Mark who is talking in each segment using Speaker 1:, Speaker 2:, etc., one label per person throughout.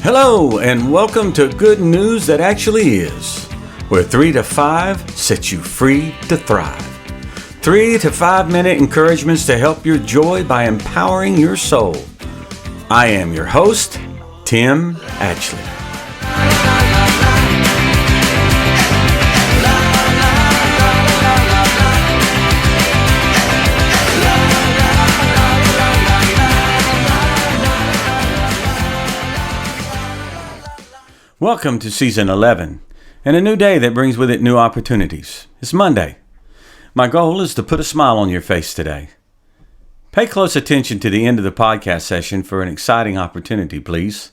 Speaker 1: Hello, and welcome to Good News That Actually Is, where 3 to 5 sets you free to thrive. 3 to 5 minute encouragements to help your joy by empowering your soul. I am your host, Tim Ashley. Welcome to Season 11, and a new day that brings with it new opportunities. It's Monday. My goal is to put a smile on your face today. Pay close attention to the end of the podcast session for an exciting opportunity, please.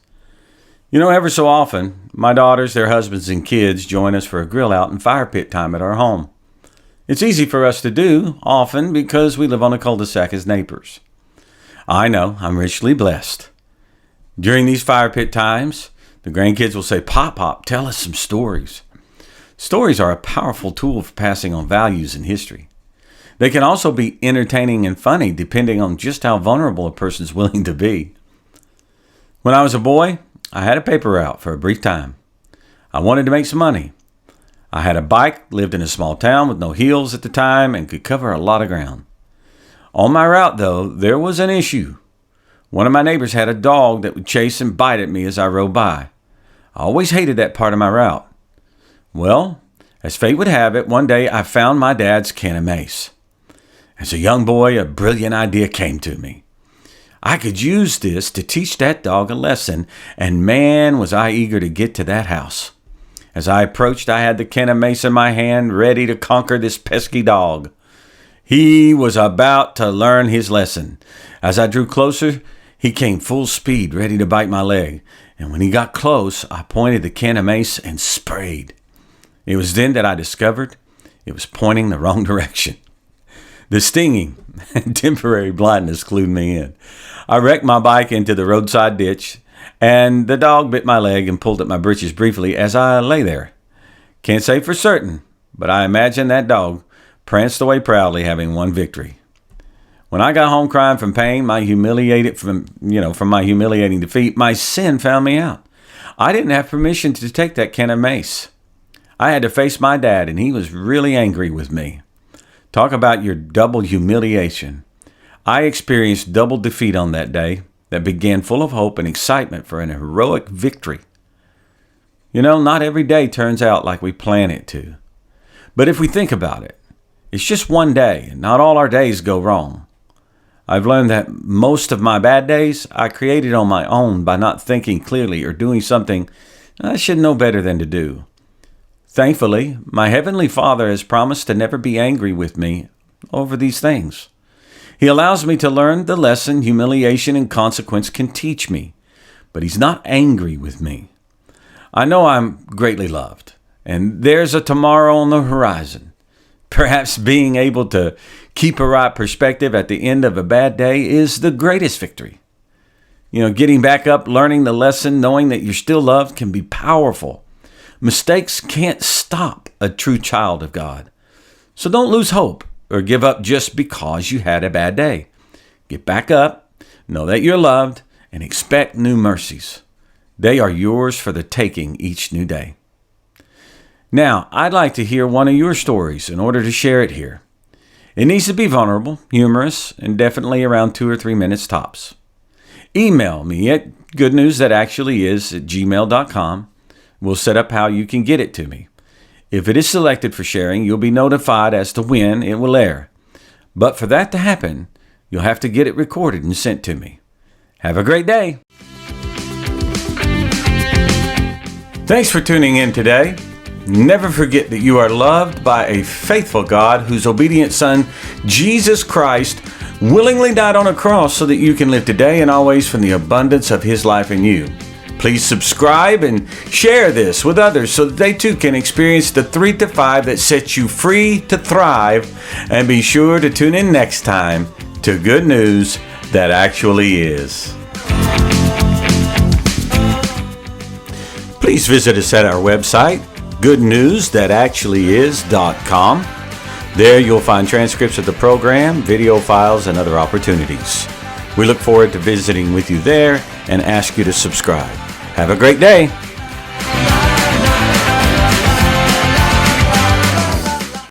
Speaker 1: You know, ever so often, my daughters, their husbands, and kids join us for a grill out and fire pit time at our home. It's easy for us to do, often because we live on a cul-de-sac as neighbors. I know, I'm richly blessed. During these fire pit times, the grandkids will say, Pop, tell us some stories. Stories are a powerful tool for passing on values and history. They can also be entertaining and funny depending on just how vulnerable a person's willing to be. When I was a boy, I had a paper route for a brief time. I wanted to make some money. I had a bike, lived in a small town with no hills at the time, and could cover a lot of ground. On my route, though, there was an issue. One of my neighbors had a dog that would chase and bite at me as I rode by. I always hated that part of my route. Well, as fate would have it, one day I found my dad's can of mace. As a young boy, a brilliant idea came to me. I could use this to teach that dog a lesson, and man, was I eager to get to that house. As I approached, I had the can of mace in my hand, ready to conquer this pesky dog. He was about to learn his lesson. As I drew closer, he came full speed, ready to bite my leg. And when he got close, I pointed the can of mace and sprayed. It was then that I discovered it was pointing the wrong direction. The stinging and temporary blindness clued me in. I wrecked my bike into the roadside ditch, and the dog bit my leg and pulled at my britches briefly as I lay there. Can't say for certain, but I imagine that dog pranced away proudly, having won victory. When I got home crying from pain, my humiliating defeat, my sin found me out. I didn't have permission to take that can of mace. I had to face my dad, and he was really angry with me. Talk about your double humiliation. I experienced double defeat on that day that began full of hope and excitement for an heroic victory. You know, not every day turns out like we plan it to. But if we think about it, it's just one day, and not all our days go wrong. I've learned that most of my bad days I created on my own by not thinking clearly or doing something I should know better than to do. Thankfully, my Heavenly Father has promised to never be angry with me over these things. He allows me to learn the lesson humiliation and consequence can teach me, but He's not angry with me. I know I'm greatly loved, and there's a tomorrow on the horizon. Perhaps being able to keep a right perspective at the end of a bad day is the greatest victory. You know, getting back up, learning the lesson, knowing that you're still loved can be powerful. Mistakes can't stop a true child of God. So don't lose hope or give up just because you had a bad day. Get back up, know that you're loved, and expect new mercies. They are yours for the taking each new day. Now, I'd like to hear one of your stories in order to share it here. It needs to be vulnerable, humorous, and definitely around 2 or 3 minutes tops. Email me at goodnewsthatactuallyis@gmail.com. We'll set up how you can get it to me. If it is selected for sharing, you'll be notified as to when it will air. But for that to happen, you'll have to get it recorded and sent to me. Have a great day. Thanks for tuning in today. Never forget that you are loved by a faithful God whose obedient Son, Jesus Christ, willingly died on a cross so that you can live today and always from the abundance of His life in you. Please subscribe and share this with others so that they too can experience the 3 to 5 that sets you free to thrive. And be sure to tune in next time to Good News That Actually Is. Please visit us at our website, goodnewsthatactuallyis.com. There you'll find transcripts of the program, video files, and other opportunities. We look forward to visiting with you there and ask you to subscribe. Have a great day.